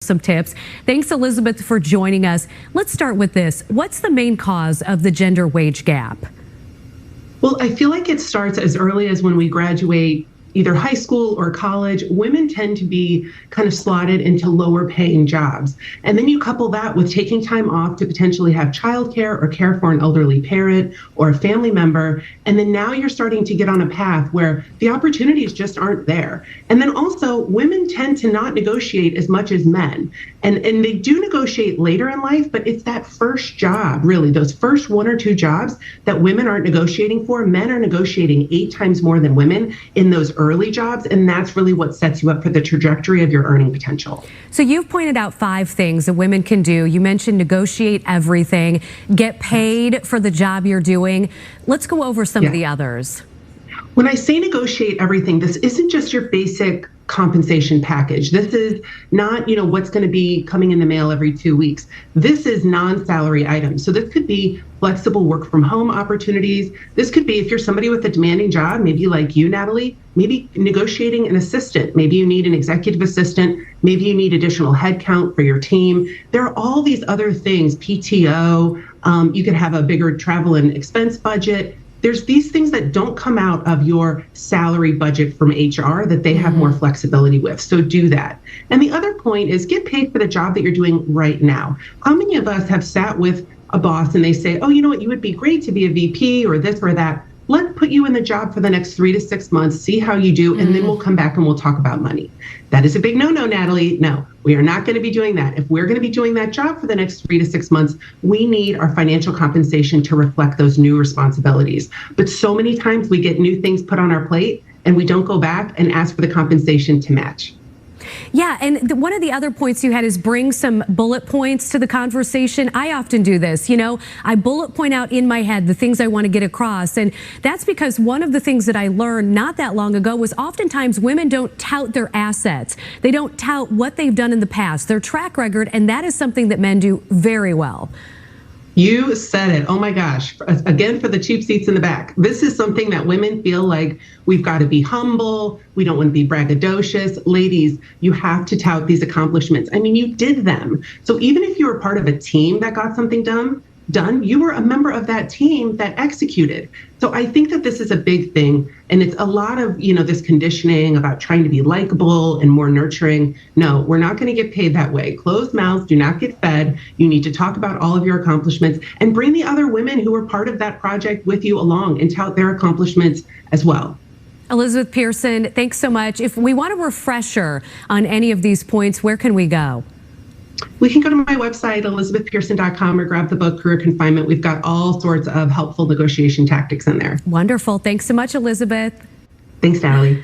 some tips. Thanks, Elizabeth, for joining us. Let's start with this. What's the main cause of the gender wage gap? Well, I feel like it starts as early as when we graduate either high school or college. Women tend to be kind of slotted into lower paying jobs. And then you couple that with taking time off to potentially have childcare or care for an elderly parent or a family member. And then now you're starting to get on a path where the opportunities just aren't there. And then also women tend to not negotiate as much as men. And they do negotiate later in life, but it's that first job, really, those first one or two jobs that women aren't negotiating for. Men are negotiating 8 times more than women in those early jobs, and that's really what sets you up for the trajectory of your earning potential. So you've pointed out 5 things that women can do. You mentioned negotiate everything, get paid for the job you're doing. Let's go over some of the others. When I say negotiate everything, this isn't just your basic compensation package. This is not, what's going to be coming in the mail every 2 weeks. This is non-salary items. So this could be flexible work from home opportunities. This could be if you're somebody with a demanding job, maybe like you, Natalie, maybe negotiating an assistant. Maybe you need an executive assistant. Maybe you need additional headcount for your team. There are all these other things, PTO. You could have a bigger travel and expense budget. There's these things that don't come out of your salary budget from HR that they have more flexibility with. So do that. And the other point is get paid for the job that you're doing right now. How many of us have sat with a boss and they say, oh, you know what, you would be great to be a VP or this or that. Let's put you in the job for the next 3 to 6 months, see how you do, and then we'll come back and we'll talk about money. That is a big no-no, Natalie. No, we are not going to be doing that. If we're going to be doing that job for the next 3 to 6 months, we need our financial compensation to reflect those new responsibilities. But so many times we get new things put on our plate and we don't go back and ask for the compensation to match. Yeah, and one of the other points you had is bring some bullet points to the conversation. I often do this, I bullet point out in my head the things I want to get across. And that's because one of the things that I learned not that long ago was oftentimes women don't tout their assets. They don't tout what they've done in the past, their track record, and that is something that men do very well. You said it. Oh my gosh. Again, for the cheap seats in the back. This is something that women feel like we've got to be humble. We don't want to be braggadocious. Ladies, you have to tout these accomplishments. I mean, you did them. So even if you were part of a team that got something done, you were a member of that team that executed. So I think that this is a big thing. And it's a lot of, this conditioning about trying to be likable and more nurturing. No, we're not going to get paid that way. Closed mouths do not get fed. You need to talk about all of your accomplishments and bring the other women who were part of that project with you along and tout their accomplishments as well. Elizabeth Pearson, thanks so much. If we want a refresher on any of these points, where can we go? We can go to my website, elizabethpearson.com, or grab the book, Career Confinement. We've got all sorts of helpful negotiation tactics in there. Wonderful. Thanks so much, Elizabeth. Thanks, Natalie.